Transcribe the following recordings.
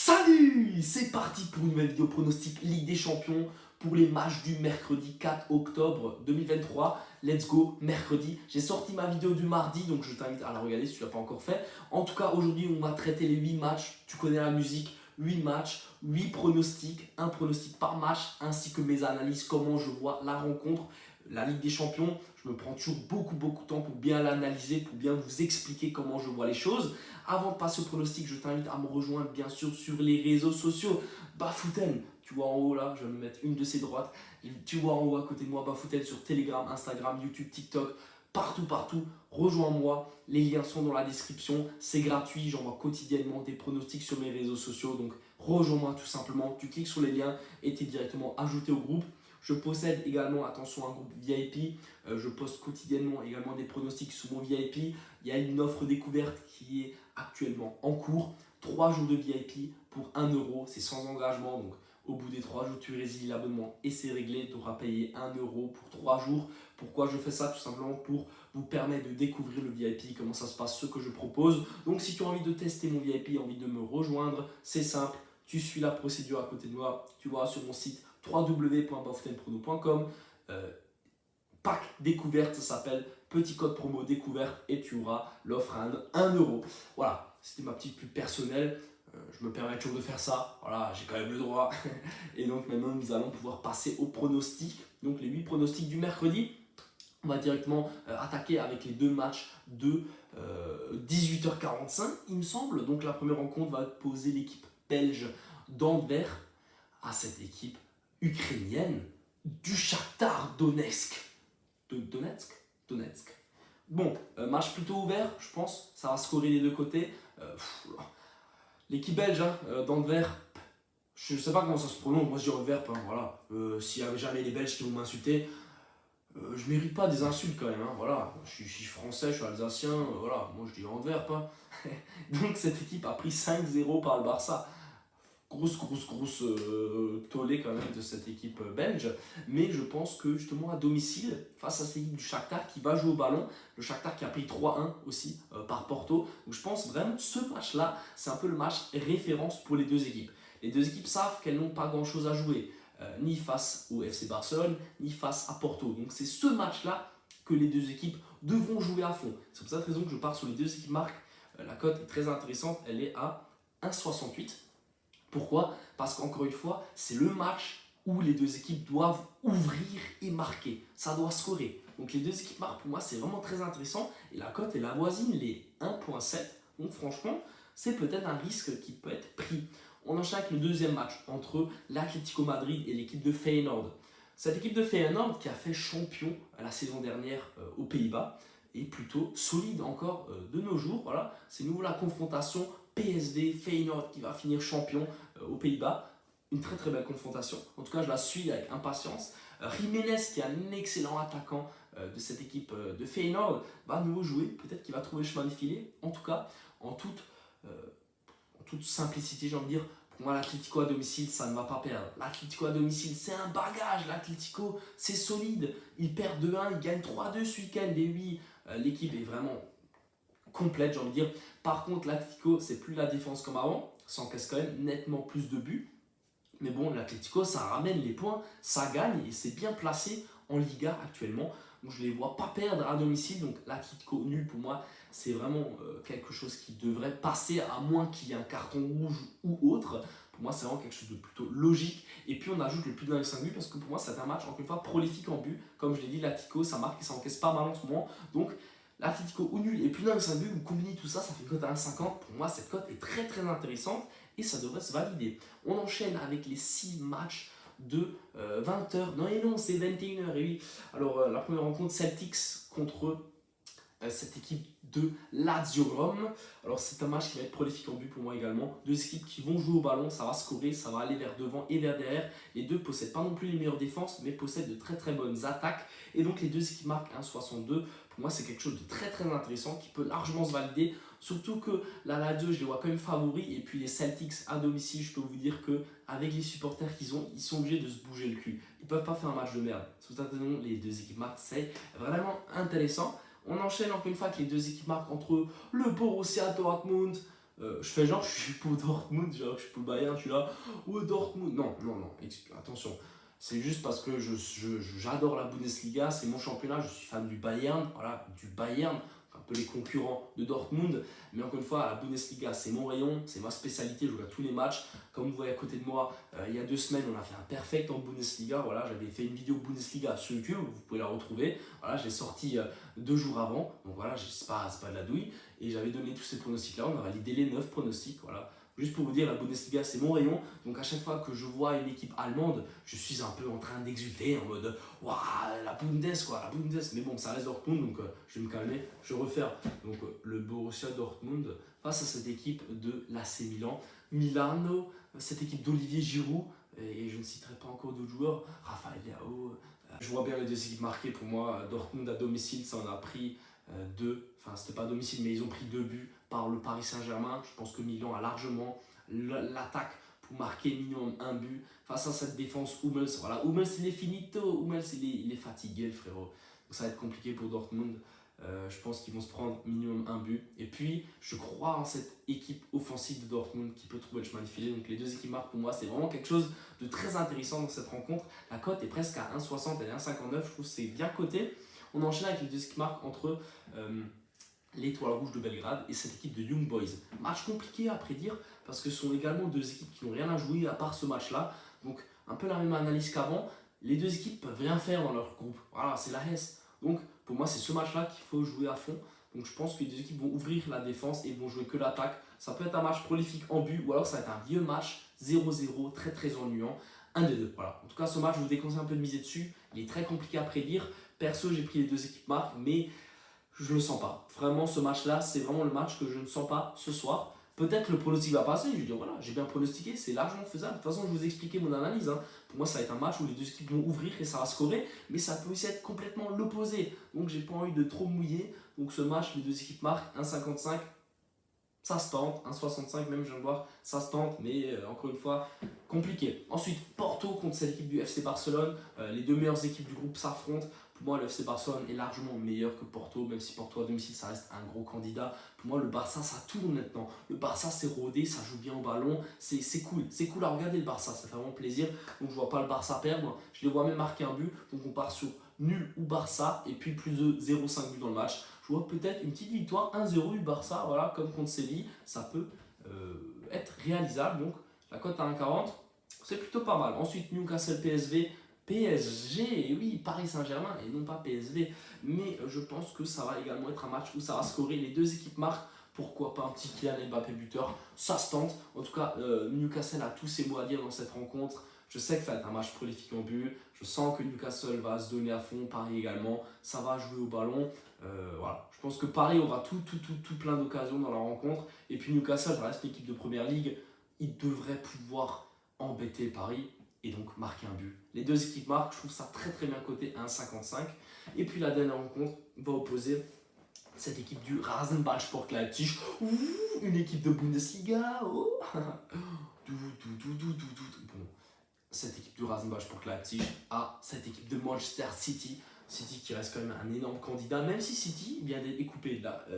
Salut! C'est parti pour une nouvelle vidéo pronostic Ligue des Champions pour les matchs du mercredi 4 octobre 2023. Let's go, mercredi. J'ai sorti ma vidéo du mardi, donc je t'invite à la regarder si tu ne l'as pas encore fait. En tout cas, aujourd'hui, on va traiter les 8 matchs. Tu connais la musique, 8 matchs, 8 pronostics, un pronostic par match, ainsi que mes analyses, comment je vois la rencontre. La Ligue des Champions, je me prends toujours beaucoup de temps pour bien l'analyser, pour bien vous expliquer comment je vois les choses. Avant de passer au pronostic, je t'invite à me rejoindre bien sûr sur les réseaux sociaux. Bafouten, tu vois en haut là, je vais me mettre une de ces droites. Tu vois en haut à côté de moi, Bafouten sur Telegram, Instagram, YouTube, TikTok, partout. Rejoins-moi, les liens sont dans la description, c'est gratuit, j'envoie quotidiennement des pronostics sur mes réseaux sociaux. Donc rejoins-moi tout simplement, tu cliques sur les liens et tu es directement ajouté au groupe. Je possède également, attention, un groupe VIP. Je poste quotidiennement également des pronostics sur mon VIP. Il y a une offre découverte qui est actuellement en cours. 3 jours de VIP pour 1 euro. C'est sans engagement. Donc, au bout des 3 jours, tu résilies l'abonnement et c'est réglé. Tu auras payé 1 euro pour 3 jours. Pourquoi je fais ça? Tout simplement pour vous permettre de découvrir le VIP, comment ça se passe, ce que je propose. Donc, si tu as envie de tester mon VIP, envie de me rejoindre, c'est simple. Tu suis la procédure à côté de moi. Tu vois sur mon site www.bafoutenprono.com. Pack découverte, ça s'appelle, petit code promo découverte et tu auras l'offre à 1 euro. Voilà, c'était ma petite pub personnelle. Je me permets toujours de faire ça. Voilà, j'ai quand même le droit. Et donc maintenant, nous allons pouvoir passer aux pronostics. Donc les 8 pronostics du mercredi. On va directement attaquer avec les 2 matchs de 18h45, il me semble. Donc la première rencontre va poser l'équipe belge d'Anvers à cette équipe ukrainienne du Shakhtar Donetsk. Donetsk. Bon, match plutôt ouvert, je pense. Ça va scorer des deux côtés. L'équipe belge d'Anvers, je ne sais pas comment ça se prononce. Moi, je dis Anvers. Voilà. S'il n'y avait jamais les Belges qui vont m'insulter, je mérite pas des insultes quand même. Voilà. Je suis français, je suis alsacien. Voilà. Moi, je dis Anvers. Donc, cette équipe a pris 5-0 par le Barça. Grosse tollée quand même de cette équipe belge, mais je pense que justement à domicile, face à cette équipe du Shakhtar qui va jouer au ballon, le Shakhtar qui a pris 3-1 aussi par Porto, donc je pense vraiment que ce match-là, c'est un peu le match référence pour les deux équipes. Les deux équipes savent qu'elles n'ont pas grand-chose à jouer, ni face au FC Barcelone, ni face à Porto, donc c'est ce match-là que les deux équipes devront jouer à fond. C'est pour cette raison que je pars sur les deux équipes marques. La cote est très intéressante, elle est à 1,68. Pourquoi? Parce qu'encore une fois, c'est le match où les deux équipes doivent ouvrir et marquer. Ça doit scorer. Donc les deux équipes marquent, pour moi, c'est vraiment très intéressant. Et la cote, elle avoisine les 1,7. Donc franchement, c'est peut-être un risque qui peut être pris. On enchaîne avec le deuxième match entre l'Atlético Madrid et l'équipe de Feyenoord. Cette équipe de Feyenoord qui a fait champion la saison dernière aux Pays-Bas est plutôt solide encore de nos jours. Voilà, c'est nouveau la confrontation PSV, Feyenoord qui va finir champion aux Pays-Bas. Une très belle confrontation. En tout cas, je la suis avec impatience. Jiménez, qui est un excellent attaquant de cette équipe de Feyenoord, va à nouveau jouer. Peut-être qu'il va trouver le chemin des filets. En tout cas, en toute simplicité, j'ai envie de dire, pour moi, l'Atlético à domicile, ça ne va pas perdre. L'Atlético à domicile, c'est un bagage. L'Atlético, c'est solide. Ils perdent 2-1, ils gagnent 3-2 ce week-end. Et oui, l'équipe est vraiment complète, j'ai envie de dire. Par contre, l'Atlético, c'est plus la défense comme avant. Ça encaisse quand même nettement plus de buts. Mais bon, l'Atlético, ça ramène les points, ça gagne et c'est bien placé en Liga actuellement. Donc je ne les vois pas perdre à domicile. Donc l'Atlético nul, pour moi, c'est vraiment quelque chose qui devrait passer, à moins qu'il y ait un carton rouge ou autre. Pour moi, c'est vraiment quelque chose de plutôt logique. Et puis on ajoute le plus de 5 buts parce que pour moi, c'est un match, encore une fois, prolifique en buts. Comme je l'ai dit, l'Atlético, ça marque et ça encaisse pas mal en ce moment. Donc l'Atlético ou nul et plus d'un 5 buts, vous combinez tout ça, ça fait une cote à 1,50. Pour moi, cette cote est très intéressante et ça devrait se valider. On enchaîne avec les 6 matchs de 20h. Non, c'est 21h. Et oui. Alors, la première rencontre, Celtics contre cette équipe de Lazio Rome. Alors, c'est un match qui va être prolifique en but pour moi également. Deux équipes qui vont jouer au ballon, ça va scorer, ça va aller vers devant et vers derrière. Les deux possèdent pas non plus les meilleures défenses, mais possèdent de très bonnes attaques. Et donc, les deux équipes marquent 1,62. Pour moi, c'est quelque chose de très intéressant qui peut largement se valider. Surtout que la Lazio, je les vois quand même favoris. Et puis les Celtics à domicile, je peux vous dire qu'avec les supporters qu'ils ont, ils sont obligés de se bouger le cul. Ils ne peuvent pas faire un match de merde. Sous certains noms, les deux équipes marquent, c'est vraiment intéressant. On enchaîne encore une fois avec les deux équipes marquent entre le Borussia Dortmund, je fais genre je suis pour Dortmund, genre je suis pour le Bayern, je suis là, oh Dortmund. Non, non, non, attention. C'est juste parce que j'adore la Bundesliga, c'est mon championnat, je suis fan du Bayern, voilà, du Bayern, un peu les concurrents de Dortmund. Mais encore une fois, la Bundesliga, c'est mon rayon, c'est ma spécialité, je regarde tous les matchs. Comme vous voyez à côté de moi, il y a 2 semaines, on a fait un perfect en Bundesliga. Voilà, j'avais fait une vidéo Bundesliga sur YouTube, vous pouvez la retrouver. Voilà, j'ai sorti 2 jours avant, donc voilà, c'est pas de la douille. Et j'avais donné tous ces pronostics-là, on a validé les 9 pronostics, voilà. Juste pour vous dire, la Bundesliga, c'est mon rayon. Donc à chaque fois que je vois une équipe allemande, je suis un peu en train d'exulter en mode waouh, la Bundes, quoi, la Bundes. Mais bon, ça reste Dortmund, donc je vais me calmer, je vais refaire. Donc le Borussia Dortmund face à cette équipe de l'AC Milan. Milano, cette équipe d'Olivier Giroud, et je ne citerai pas encore d'autres joueurs, Rafael Leao. Je vois bien les 2 équipes marquées pour moi. Dortmund à domicile, ça en a pris 2. Enfin, c'était pas à domicile, mais ils ont pris 2 buts par le Paris Saint-Germain. Je pense que Milan a largement l'attaque pour marquer minimum 1 but face à cette défense. Hummels, voilà, Hummels il est finito, Hummels il est fatigué le frérot. Donc ça va être compliqué pour Dortmund. Je pense qu'ils vont se prendre minimum 1 but. Et puis, je crois en cette équipe offensive de Dortmund qui peut trouver le chemin de filet. Donc les 2 équipes marquent pour moi, c'est vraiment quelque chose de très intéressant dans cette rencontre. La cote est presque à 1,60 et 1,59. Je trouve que c'est bien coté. On enchaîne avec les 2 équipes marquent entre l'Étoile Rouge de Belgrade et cette équipe de Young Boys. Match compliqué à prédire parce que ce sont également 2 équipes qui n'ont rien à jouer à part ce match-là. Donc un peu la même analyse qu'avant. Les 2 équipes peuvent rien faire dans leur groupe. Voilà, c'est la Hesse. Donc pour moi, c'est ce match-là qu'il faut jouer à fond. Donc je pense que les 2 équipes vont ouvrir la défense et vont jouer que l'attaque. Ça peut être un match prolifique en but ou alors ça va être un vieux match 0-0, très très ennuyant. Un des deux. Voilà. En tout cas, ce match, je vous déconseille un peu de miser dessus. Il est très compliqué à prédire. Perso, j'ai pris les 2 équipes marques, mais je le sens pas. Vraiment, ce match-là, c'est vraiment le match que je ne sens pas ce soir. Peut-être le pronostic va passer, je vais dire voilà, j'ai bien pronostiqué, c'est largement faisable. De toute façon, je vous ai expliqué mon analyse. Pour moi, ça va être un match où les 2 équipes vont ouvrir et ça va scorer, mais ça peut aussi être complètement l'opposé. Donc, j'ai pas envie de trop mouiller. Donc, ce match, les 2 équipes marquent 1,55. Ça se tente, 1,65 même, je viens de voir, ça se tente, mais encore une fois, compliqué. Ensuite, Porto contre cette équipe du FC Barcelone. Les 2 meilleures équipes du groupe s'affrontent. Pour moi, le FC Barcelone est largement meilleur que Porto, même si Porto à domicile, ça reste un gros candidat. Pour moi, le Barça, ça tourne maintenant. Le Barça, c'est rodé, ça joue bien au ballon. C'est cool. C'est cool à regarder le Barça, ça fait vraiment plaisir. Donc, je vois pas le Barça perdre. Je les vois même marquer un but. Donc, on part sur nul ou Barça, et puis plus de 0,5 buts dans le match. Je vois peut-être une petite victoire 1-0 du Barça, voilà, comme contre Séville. Ça peut être réalisable. Donc, la cote à 1,40, c'est plutôt pas mal. Ensuite, Newcastle PSV. PSG, oui, Paris Saint-Germain et non pas PSV. Mais je pense que ça va également être un match où ça va scorer. Les 2 équipes marquent. Pourquoi pas un petit Kylian Mbappé buteur? Ça se tente. En tout cas, Newcastle a tous ses mots à dire dans cette rencontre. Je sais que ça va être un match prolifique en but. Je sens que Newcastle va se donner à fond. Paris également. Ça va jouer au ballon. Voilà. Je pense que Paris aura tout plein d'occasions dans la rencontre. Et puis Newcastle reste l'équipe de première ligue. Ils devraient pouvoir embêter Paris et donc marquer un but. Les 2 équipes marquent, je trouve ça très très bien coté à 1,55. Et puis la dernière rencontre va opposer cette équipe du Rasenballsport Leipzig. Ouh, une équipe de Bundesliga. Oh. Bon, cette équipe du Rasenballsport Leipzig à cette équipe de Manchester City. City qui reste quand même un énorme candidat, même si City vient d'être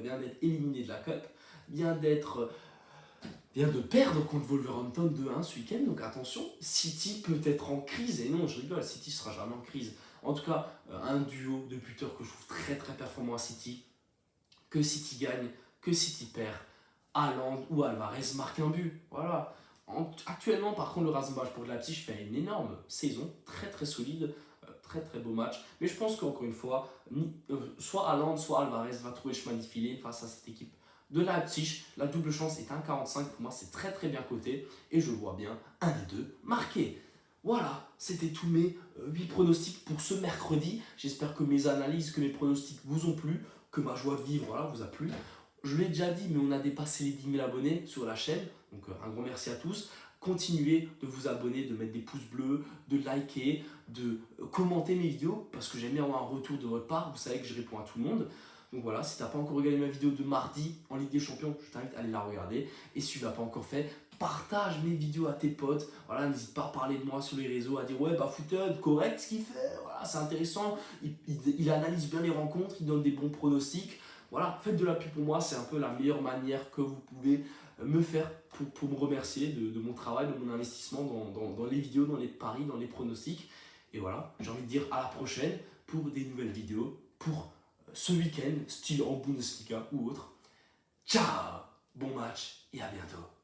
vient d'être éliminé de la Cup, vient de perdre contre Wolverhampton 2-1 ce week-end. Donc attention, City peut être en crise. Et non, je rigole, City ne sera jamais en crise. En tout cas, un duo de buteurs que je trouve très très performant à City. Que City gagne, que City perd. Haaland ou Alvarez marquent un but. Voilà. Actuellement, par contre, le Rasenballsport Leipzig fait une énorme saison, très très solide, très très beau match. Mais je pense qu'encore une fois, soit Haaland, soit Alvarez va trouver le chemin de filer face à cette équipe de Leipzig. La double chance est 1,45. Pour moi, c'est très très bien coté. Et je vois bien un des 2 marqué. Voilà, c'était tous mes 8 pronostics pour ce mercredi. J'espère que mes analyses, que mes pronostics vous ont plu, que ma joie de vivre voilà, vous a plu. Je l'ai déjà dit, mais on a dépassé les 10 000 abonnés sur la chaîne. Donc un grand merci à tous. Continuez de vous abonner, de mettre des pouces bleus, de liker, de commenter mes vidéos, parce que j'aime bien avoir un retour de votre part. Vous savez que je réponds à tout le monde. Donc voilà, si tu n'as pas encore regardé ma vidéo de mardi en Ligue des Champions, je t'invite à aller la regarder. Et si tu ne l'as pas encore fait, partage mes vidéos à tes potes. Voilà, n'hésite pas à parler de moi sur les réseaux, à dire ouais, bah Footed, correct ce qu'il fait, voilà, c'est intéressant. Il analyse bien les rencontres, il donne des bons pronostics. Voilà, faites de la pub pour moi, c'est un peu la meilleure manière que vous pouvez me faire pour me remercier de mon travail, de mon investissement dans les vidéos, dans les paris, dans les pronostics. Et voilà, j'ai envie de dire à la prochaine pour des nouvelles vidéos, pour ce week-end, style en Bundesliga ou autre. Ciao, bon match et à bientôt.